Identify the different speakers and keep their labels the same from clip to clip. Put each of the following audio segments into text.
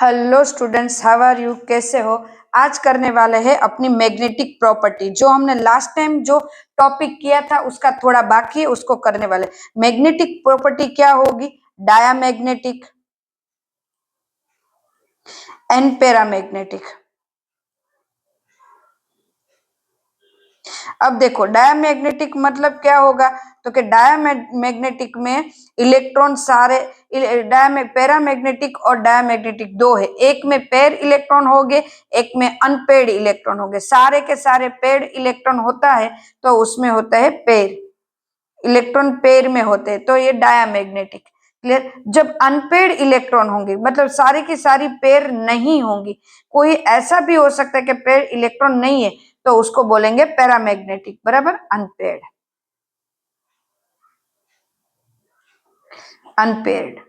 Speaker 1: Hello students, how are you? कैसे हो? आज करने वाले हैं अपनी मैग्नेटिक प्रॉपर्टी। जो हमने लास्ट टाइम जो टॉपिक किया था उसका थोड़ा बाकी है, उसको करने वाले। मैग्नेटिक प्रॉपर्टी क्या होगी? Diamagnetic and paramagnetic. अब देखो, डायामैग्नेटिक मतलब क्या होगा? तो कि डायामैग्नेटिक में इलेक्ट्रॉन सारे पैरामैग्नेटिक और डायामैग्नेटिक दो है। एक में पेयर इलेक्ट्रॉन होंगे, एक में अनपेड इलेक्ट्रॉन होंगे। सारे के सारे पेड इलेक्ट्रॉन होता है तो उसमें होता है पेयर इलेक्ट्रॉन, पेयर में होते हैं तो ये डायामैग्नेटिक। क्लियर? जब अनपेड इलेक्ट्रॉन होंगे मतलब सारी की सारी पेयर नहीं होंगी, कोई ऐसा भी हो सकता है कि पेयर इलेक्ट्रॉन नहीं है, तो उसको बोलेंगे पैरामैग्नेटिक बराबर अनपेड। अनपेयर्ड।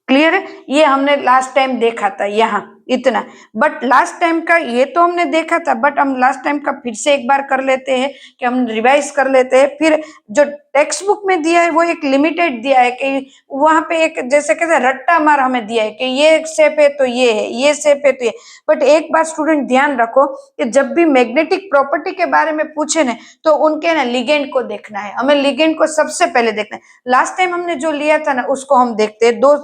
Speaker 1: क्लियर है? ये हमने लास्ट टाइम देखा था यहाँ इतना। बट लास्ट टाइम का ये तो हमने देखा था, बट हम लास्ट टाइम का फिर से एक बार कर लेते हैं कि हम रिवाइज कर लेते हैं। फिर जो टेक्स्ट बुक में दिया है वो एक लिमिटेड दिया है कि वहां पे एक जैसे कहते हैं रट्टा मार हमें दिया है कि ये शेप है तो ये है, ये शेप है तो ये। बट एक बात स्टूडेंट ध्यान रखो कि जब भी मैग्नेटिक प्रॉपर्टी के बारे में पूछे ना तो उनके ना लिगेंड को देखना है, हमें लिगेंड को सबसे पहले देखना है। लास्ट टाइम हमने जो लिया था ना उसको हम देखते हैं, 2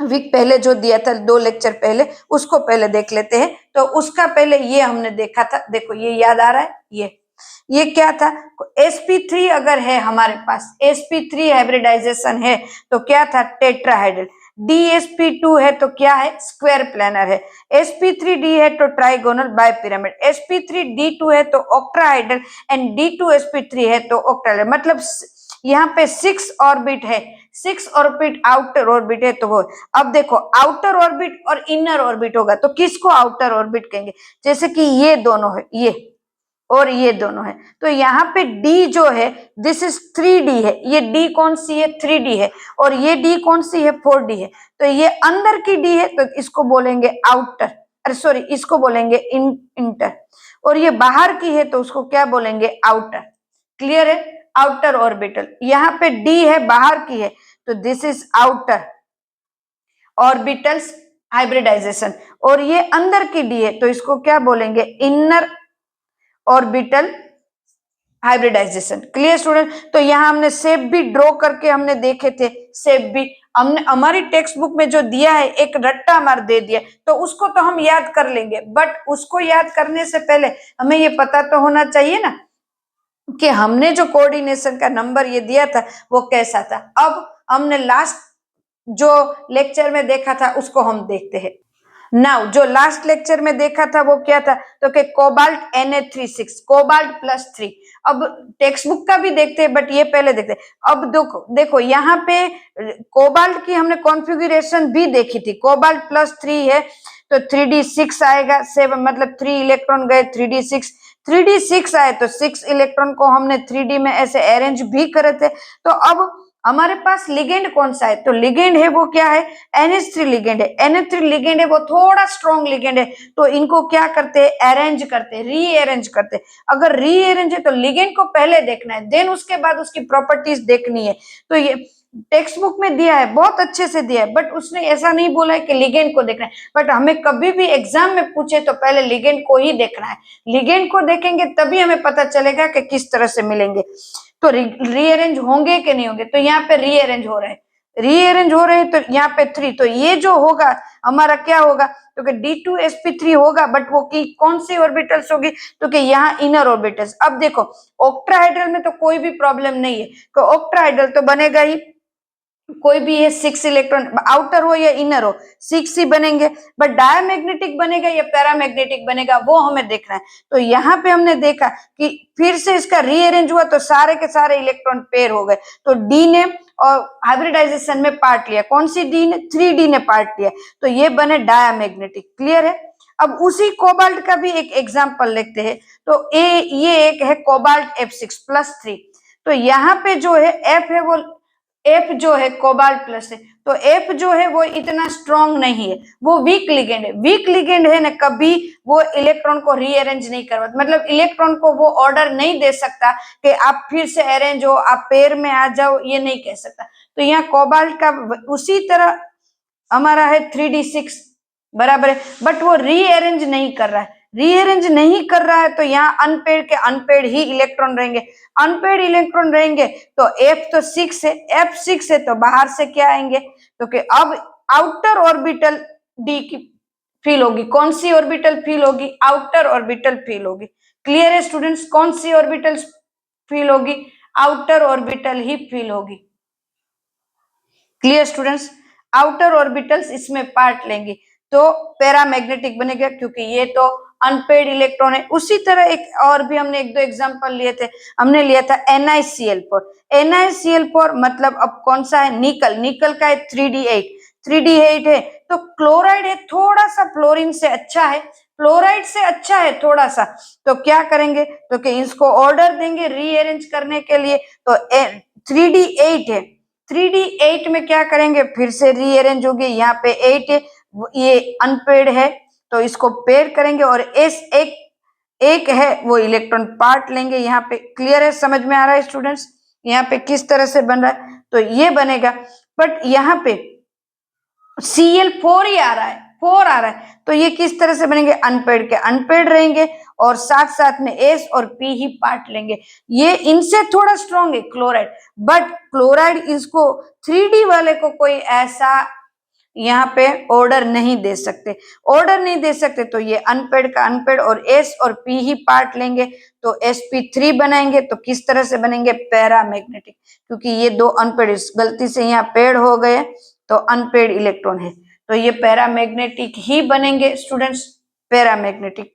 Speaker 1: वीक पहले जो दिया था, 2 लेक्चर पहले, उसको पहले देख लेते हैं। तो उसका पहले ये हमने देखा था, देखो ये याद आ रहा है। ये क्या था? sp3 अगर है हमारे पास, sp3 हाइब्रिडाइजेशन है तो क्या था? टेट्राहाइड्रल। dsp2 है तो क्या है? स्क्वायर प्लानर है। sp3d है तो ट्राइगोनल बाइपिरामिड। sp3d2 है तो ऑक्ट्राहाइड्रल एंड d2sp3 है तो ऑक्टाहाइड्रल। मतलब यहाँ पे 6 ऑर्बिट है, 6 ऑर्बिट आउटर ऑर्बिट है। तो वो अब देखो, आउटर ऑर्बिट और इनर ऑर्बिट होगा तो किसको आउटर ऑर्बिट कहेंगे? जैसे कि ये दोनों है, ये और ये दोनों है, तो यहाँ पे D जो है दिस इज 3D है। ये D कौन सी है? 3D है। और ये D कौन सी है? 4D है। तो ये अंदर की D है तो इसको बोलेंगे आउटर, अरे सॉरी, इसको बोलेंगे इंटर। और ये बाहर की है तो उसको क्या बोलेंगे? आउटर। क्लियर है? Outer orbital. यहाँ पे D है, बाहर की है, तो this is outer orbitals hybridization. और ये अंदर की D है तो इसको क्या बोलेंगे? Inner orbital hybridization. Clear student? तो यहाँ हमने शेप भी ड्रॉ करके हमने देखे थे। शेप भी हमने हमारी टेक्स्ट बुक में जो दिया है, एक रट्टा मार दे दिया, तो उसको तो हम याद कर लेंगे। बट उसको याद करने से पहले हमें ये पता तो होना चाहिए ना कि हमने जो कोऑर्डिनेशन का नंबर ये दिया था वो कैसा था। अब हमने लास्ट जो लेक्चर में देखा था उसको हम देखते हैं। नाउ जो लास्ट लेक्चर में देखा था वो क्या था? तो कि कोबाल्ट Na36, कोबाल्ट +3। अब टेक्स्ट बुक का भी देखते हैं बट ये पहले देखते हैं। अब देखो देखो यहाँ पे कोबाल्ट की हमने कॉन्फ़िगरेशन भी देखी थी। कोबाल्ट +3 है तो 3d6 आएगा, 7 मतलब 3 इलेक्ट्रॉन गए, 3d6। 3d6 आए तो 6 इलेक्ट्रॉन को हमने 3d में ऐसे अरेंज भी करे थे। तो अब हमारे पास लिगेंड कौन सा है? तो लिगेंड है वो क्या है? NH3 लिगेंड है। NH3 लिगेंड है वो थोड़ा स्ट्रॉन्ग लिगेंड है, तो इनको क्या करते हैं? अरेंज करते हैं, रीअरेंज करते हैं। अगर रीअरेंज है तो लिगेंड को पहले देखना है, देन उसके बाद उसकी प्रॉपर्टीज देखनी है। तो ये टेक्स्ट बुक में दिया है, बहुत अच्छे से दिया है, बट उसने ऐसा नहीं बोला है कि लिगेंड को देखना है। बट हमें कभी भी एग्जाम में पूछे तो पहले लिगेंड को ही देखना है। लिगेंड को देखेंगे तभी हमें पता चलेगा कि किस तरह से मिलेंगे। तो रीअरेंज होंगे कि नहीं होंगे? तो यहाँ पे रीअरेंज हो रहे हैं, रीअरेंज हो रहे हैं तो यहाँ पे 3। तो ये जो होगा हमारा क्या होगा? तो कि D2sp3 होगा, बट वो की कौन सी ऑर्बिटल्स होगी? तो कि यहाँ इनर ऑर्बिटल्स। अब देखो, ऑक्ट्राहाइड्रल में तो कोई भी प्रॉब्लम नहीं है, तो ऑक्ट्राहाइड्रल तो बनेगा ही, कोई भी है 6 इलेक्ट्रॉन, आउटर हो या इनर हो 6 ही बनेंगे। बट डायमैग्नेटिक बनेगा या पैरामैग्नेटिक बनेगा वो हमें देखना है। तो यहाँ पे हमने देखा कि फिर से इसका रीअरेंज हुआ तो सारे के सारे इलेक्ट्रॉन पेयर हो गए। तो डी ने और हाइब्रिडाइजेशन में पार्ट लिया, कौन सी डी ने? 3D ने पार्ट लिया, तो ये बने डायमैग्नेटिक। क्लियर है? अब उसी कोबाल्ट का भी एक एग्जाम्पल लेते हैं। तो ये एक है कोबाल्ट F6+3। तो यहाँ पे जो है F है वो, F जो है कोबाल्ट प्लस है, तो F जो है वो इतना स्ट्रॉन्ग नहीं है, वो वीक लिगेंड है। वीक लिगेंड है ना, कभी वो इलेक्ट्रॉन को रीअरेंज नहीं करवाता, मतलब इलेक्ट्रॉन को वो ऑर्डर नहीं दे सकता कि आप फिर से अरेंज हो, आप पेयर में आ जाओ, ये नहीं कह सकता। तो यहाँ कोबाल्ट का उसी तरह हमारा है 3d6, बराबर है, बट वो रीअरेंज नहीं कर रहा है। रीअरेंज नहीं कर रहा है तो यहाँ अनपेड के अनपेड ही इलेक्ट्रॉन रहेंगे। अनपेड इलेक्ट्रॉन रहेंगे तो F तो 6 है, F 6 है तो बाहर से क्या आएंगे, तो कि अब आउटर ऑर्बिटल डी की फील होगी। कौन सी ऑर्बिटल फील होगी, आउटर ऑर्बिटल फील होगी। क्लियर है स्टूडेंट्स, कौन सी ऑर्बिटल फील होगी, आउटर ऑर्बिटल ही फील होगी। क्लियर स्टूडेंट्स, आउटर ऑर्बिटल्स इसमें पार्ट लेंगे तो पैरामैग्नेटिक बनेगा, क्योंकि ये तो अनपेड इलेक्ट्रॉन है। उसी तरह एक और भी हमने एक दो एग्जांपल लिए थे, हमने लिया था NiCl4। NiCl4 मतलब अब कौन सा है, निकल, निकल का है 3d8, 3d8 है तो क्लोराइड है, थोड़ा सा फ्लोरीन से अच्छा है, फ्लोराइड से अच्छा है थोड़ा सा, तो क्या करेंगे, तो कि इसको ऑर्डर देंगे रीअरेंज करने के लिए, तो 3d8 है, 3d8 में क्या करेंगे, फिर से रीअरेंज होगी, यहाँ पे 8 है, ये अनपेड है तो इसको पेड करेंगे और एस एक है वो इलेक्ट्रॉन पार्ट लेंगे यहाँ पे। क्लियर है, समझ में आ रहा है स्टूडेंट्स, यहाँ पे किस तरह से बन रहा है, तो ये बनेगा, बट यहाँ पे Cl4 ही आ रहा है, 4 आ रहा है, तो ये किस तरह से बनेंगे, अनपेड के अनपेड रहेंगे और साथ साथ में S और P ही पार्ट लेंगे। ये इनसे थोड़ा स्ट्रॉन्ग है क्लोराइड, बट क्लोराइड इसको 3D वाले को कोई ऐसा यहाँ पे ऑर्डर नहीं दे सकते, ऑर्डर नहीं दे सकते, तो ये अनपेड का अनपेड और S और P ही पार्ट लेंगे तो sp3 बनाएंगे। तो किस तरह से बनेंगे, पैरामैग्नेटिक, क्योंकि ये दो अनपेड गलती से यहाँ पेड हो गए तो अनपेड इलेक्ट्रॉन है, तो ये पैरामैग्नेटिक ही बनेंगे स्टूडेंट्स, पैरामैग्नेटिक।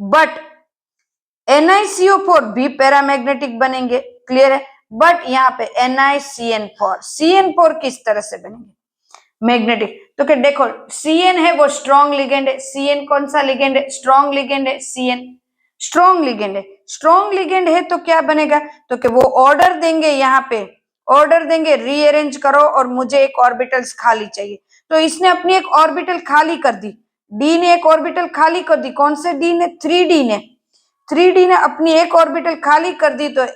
Speaker 1: बट NiCO4 भी पैरामैग्नेटिक बनेंगे, क्लियर है, बट यहाँ पे NiCN4, CN4 किस तरह से बनेंगे, मैग्नेटिक, तो क्या देखो Cn है वो स्ट्रॉन्ग लिगेंड है, Cn कौन सा लिगेंड है, स्ट्रॉन्ग लिगेंड है, Cn स्ट्रॉन्ग लिगेंड है, स्ट्रॉन्ग लिगेंड है तो क्या बनेगा, तो कि वो ऑर्डर देंगे, यहाँ पे ऑर्डर देंगे रीअरेंज करो और मुझे एक ऑर्बिटल्स खाली चाहिए, तो इसने अपनी एक ऑर्बिटल खाली कर दी, डी ने एक ऑर्बिटल खाली कर दी, कौन से डी ने, 3D ने अपनी एक ऑर्बिटल खाली कर दी, तो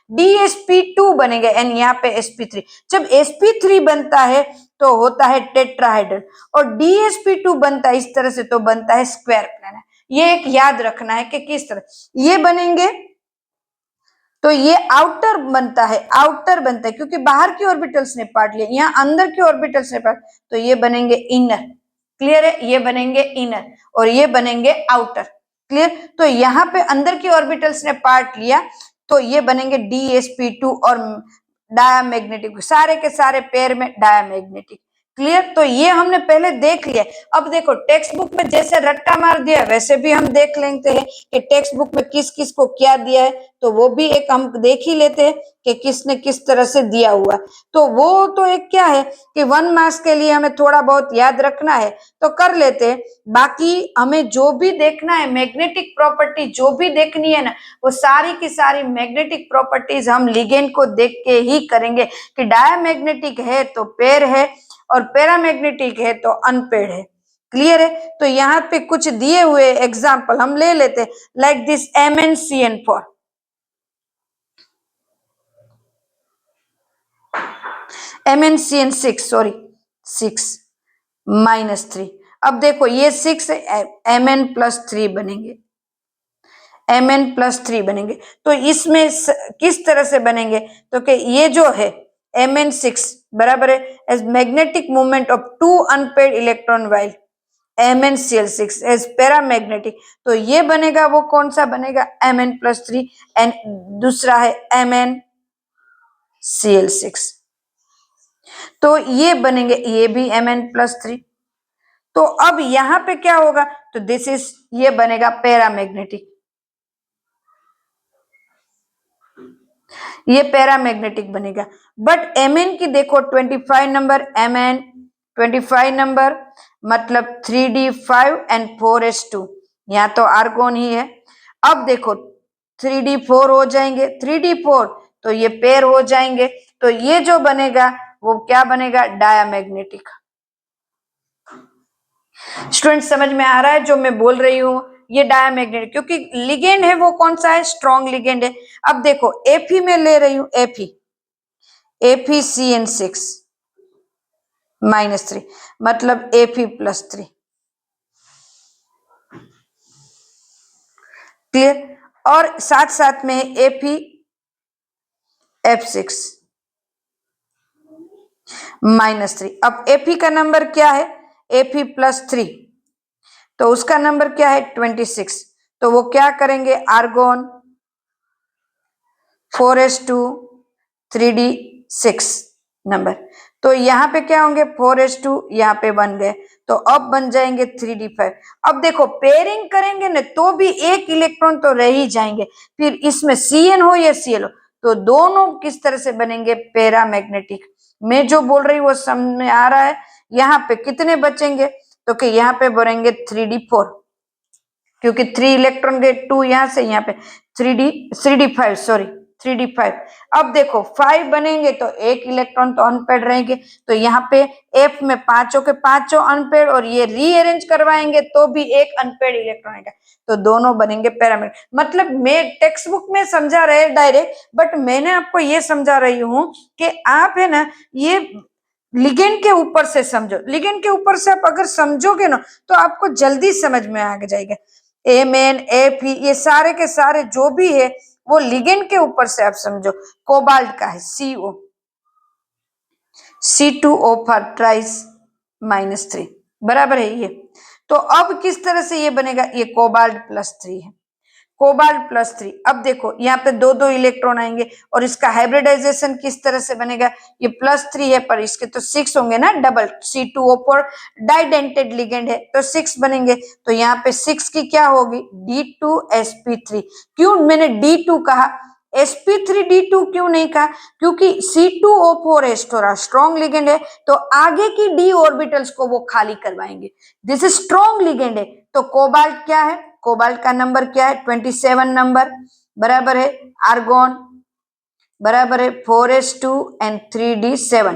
Speaker 1: DsP2 बनेगा एंड यहाँ पे sp3। जब sp3 बनता है तो होता है टेट्राहाइड्रल और DsP2 बनता है इस तरह से तो बनता है स्क्वायर प्लानर। ये एक याद रखना है कि किस तरह ये बनेंगे, तो ये आउटर बनता है, आउटर बनता है क्योंकि बाहर की ऑर्बिटल्स ने पार्ट लिया, यहाँ अंदर की ऑर्बिटल्स ने पार्ट, तो ये बनेंगे इनर। क्लियर है, ये बनेंगे इनर और ये बनेंगे आउटर। क्लियर, तो यहाँ पे अंदर की ऑर्बिटल्स ने पार्ट लिया तो ये बनेंगे DsP2 और डायामैग्नेटिक, सारे के सारे पेयर में डायामैग्नेटिक। क्लियर, तो ये हमने पहले देख लिया। अब देखो टेक्स्ट बुक में जैसे रट्टा मार दिया वैसे भी हम देख लेते हैं कि टेक्स्ट बुक में किस किस को क्या दिया है, तो वो भी एक हम देख ही लेते हैं कि किसने किस तरह से दिया हुआ। तो वो तो एक क्या है कि 1 मार्क्स के लिए हमें थोड़ा बहुत याद रखना है तो कर लेते हैं, बाकी हमें जो भी देखना है मैग्नेटिक प्रॉपर्टी जो भी देखनी है ना, वो सारी की सारी मैग्नेटिक प्रॉपर्टीज हम लिगेंड को देख के ही करेंगे कि डायामैग्नेटिक है तो पेयर है और पैरामैग्नेटिक है तो अनपेड है। क्लियर है, तो यहाँ पे कुछ दिए हुए एग्जाम्पल हम ले लेते, like this MnCN4, MnCN6 sorry 6 -3। अब देखो ये 6 Mn+3 बनेंगे, Mn+3 बनेंगे, तो इसमें किस तरह से बनेंगे, तो कि ये जो है Mn6 बराबर है as magnetic movement of 2 unpaired electron while MnCl6 as paramagnetic, तो ये बनेगा वो कौन सा बनेगा, Mn+3 एंड दूसरा है MnCl6, तो ये बनेंगे ये भी Mn+3। तो अब यहाँ पे क्या होगा, तो दिस इज ये बनेगा पैरामैग्नेटिक, ये पैरामैग्नेटिक बनेगा। बट Mn की देखो 25 नंबर, Mn 25 नंबर मतलब 3d5 एंड 4s2, यहाँ तो आर्गोन ही है। अब देखो 3d4 हो जाएंगे, 3d4 तो ये पेयर हो जाएंगे, तो ये जो बनेगा वो क्या बनेगा, डायामैग्नेटिक। स्टूडेंट समझ में आ रहा है जो मैं बोल रही हूँ, ये डायामैग्नेटिक क्योंकि लिगेंड है वो कौन सा है, स्ट्रॉन्ग लिगेंड है। अब देखो Fe में ले रही हूं, FeCN6 -3 मतलब Fe+3, क्लियर। और साथ साथ में Fe F6 -3। अब Fe का नंबर क्या है? Fe +3, तो उसका नंबर क्या है? 26। तो वो क्या करेंगे? Argon 4s2 3d6 number. तो यहाँ पे क्या होंगे? 4s2, यहाँ पे बन गए, तो अब बन जाएंगे 3d5। अब देखो पेयरिंग करेंगे ना तो भी एक इलेक्ट्रॉन तो रह ही जाएंगे, फिर इसमें Cn हो या Cl हो, तो दोनों किस तरह से बनेंगे? पैरामैग्नेटिक। मैं जो बोल रही हूँ वो समझ में आ रहा है? यहाँ पे कितने बचेंगे? तो कि यहाँ पे बनेंगे 3d4, क्योंकि 3 इलेक्ट्रॉन गए, 2 यहाँ से, यहाँ पे 3d5, सॉरी 3d5। अब देखो 5 बनेंगे तो एक इलेक्ट्रॉन तो अनपेड रहेंगे, तो यहाँ पे F में पांचों के पांचों अनपेड, और ये रीअरेंज करवाएंगे तो भी एक अनपेड इलेक्ट्रॉन आएगा, तो दोनों बनेंगे पैरामेड। मतलब मैं टेक्स्ट बुक में समझा रहे डायरेक्ट, बट मैंने आपको ये समझा रही हूँ कि आप है ना ये लिगेंड के ऊपर से समझो। लिगेंड के ऊपर से आप अगर समझोगे ना तो आपको जल्दी समझ में आ जाएगा। Mn Fe ये सारे के सारे जो भी है वो लिगेंड के ऊपर से आप समझो। कोबाल्ट का है CO, C2O फॉर ट्राइस -3, बराबर है ये। तो अब किस तरह से ये बनेगा? ये कोबाल्ट +3 है, कोबाल्ट +3। अब देखो यहाँ पे दो दो इलेक्ट्रॉन आएंगे, और इसका हाइब्रिडाइजेशन किस तरह से बनेगा? ये +3 है पर इसके तो 6 होंगे ना, डबल C2O4 डाइडेंटेड लिगेंड है तो 6 बनेंगे। तो यहाँ पे 6 की क्या होगी? D2sp3। क्यों मैंने D2 कहा, sp3d2 क्यों नहीं कहा? क्योंकि C2O4 थोड़ा स्ट्रॉन्ग लिगेंड है, तो आगे की d ऑर्बिटल्स को वो खाली करवाएंगे। दिस इज स्ट्रॉन्ग लिगेंड है। तो कोबाल्ट क्या है? कोबाल्ट का नंबर क्या है? 27 नंबर, बराबर है आर्गोन, बराबर है 4s2 एंड 3d7।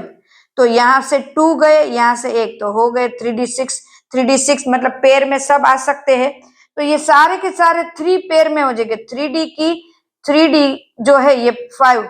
Speaker 1: तो यहां से 2 गए, यहां से 1, तो हो गए 3d6। 3d6 मतलब पेयर में सब आ सकते हैं, तो ये सारे के सारे 3 पेयर में हो जाएंगे। 3d की 3d जो है ये 5,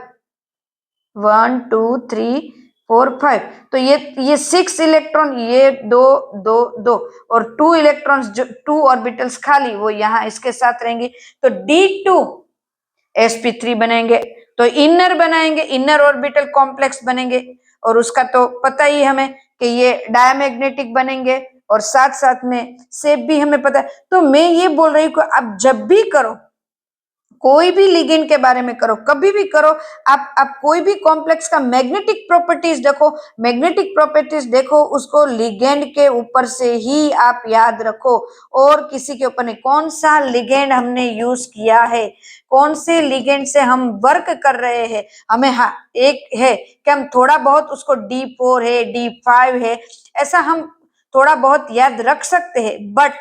Speaker 1: 1 2 3 4 5, तो ये 6 इलेक्ट्रॉन, ये 2 2 2, और 2 इलेक्ट्रॉन्स जो 2 ऑर्बिटल्स खाली वो यहाँ इसके साथ रहेंगे, तो D2sp3 बनेंगे। तो इनर बनाएंगे, इनर ऑर्बिटल कॉम्प्लेक्स बनेंगे, और उसका तो पता ही हमें कि ये डायमैग्नेटिक बनेंगे, और साथ साथ में शेप भी हमें पता है। तो मैं ये बोल रही हूँ आप जब भी करो, कोई भी लिगेंड के बारे में करो, कभी भी करो, आप कोई भी कॉम्प्लेक्स का मैग्नेटिक प्रॉपर्टीज देखो, मैग्नेटिक प्रॉपर्टीज देखो, उसको लिगेंड के ऊपर से ही आप याद रखो, और किसी के ऊपर नहीं। कौन सा लिगेंड हमने यूज किया है, कौन से लिगेंड से हम वर्क कर रहे हैं, हमें हाँ एक है कि हम थोड़ा बहुत उसको D4 है, D5 है, ऐसा हम थोड़ा बहुत याद रख सकते हैं, बट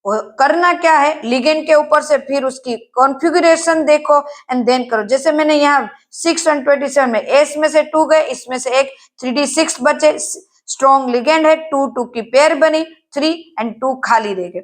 Speaker 1: करना क्या है? लिगेंड के ऊपर से फिर उसकी कॉन्फ़िगरेशन देखो एंड देन करो। जैसे मैंने यहाँ 6 और 27 में S में से 2 गए, इसमें से एक 3d6 बचे, स्ट्रॉन्ग लिगेंड है, 2 2 की पेयर बनी, 3 एंड 2 खाली रह गए।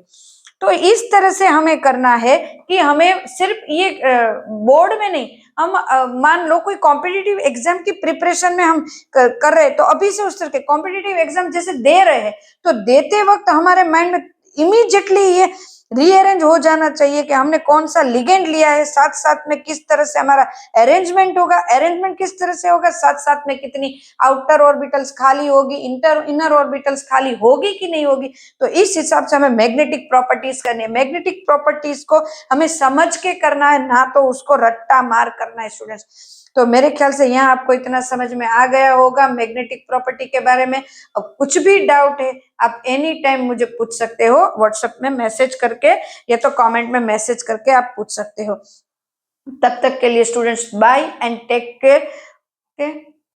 Speaker 1: तो इस तरह से हमें करना है कि हमें सिर्फ ये बोर्ड में नहीं, हम मान लो कोई कॉम्पिटिटिव एग्जाम की प्रिपरेशन में हम कर रहे हैं, तो अभी से उस तरह के कॉम्पिटिटिव एग्जाम जैसे दे रहे हैं, तो देते वक्त हमारे माइंड में इमीडिएटली ये रीअरेंज हो जाना चाहिए कि हमने कौन सा लिगेंड लिया है, साथ साथ में किस तरह से हमारा अरेंजमेंट होगा, अरेंजमेंट किस तरह से होगा, साथ साथ में कितनी आउटर ऑर्बिटल्स खाली होगी, इनर ऑर्बिटल्स खाली होगी कि नहीं होगी। तो इस हिसाब से हमें मैग्नेटिक प्रॉपर्टीज करनी है। मैग्नेटिक प्रॉपर्टीज को हमें समझ के करना है, ना तो उसको रट्टा मार करना है स्टूडेंट्स। तो मेरे ख्याल से यहाँ आपको इतना समझ में आ गया होगा मैग्नेटिक प्रॉपर्टी के बारे में। अब कुछ भी डाउट है आप एनी टाइम मुझे पूछ सकते हो, व्हाट्सएप में मैसेज करके या तो कमेंट में मैसेज करके आप पूछ सकते हो। तब तक के लिए students bye and take care.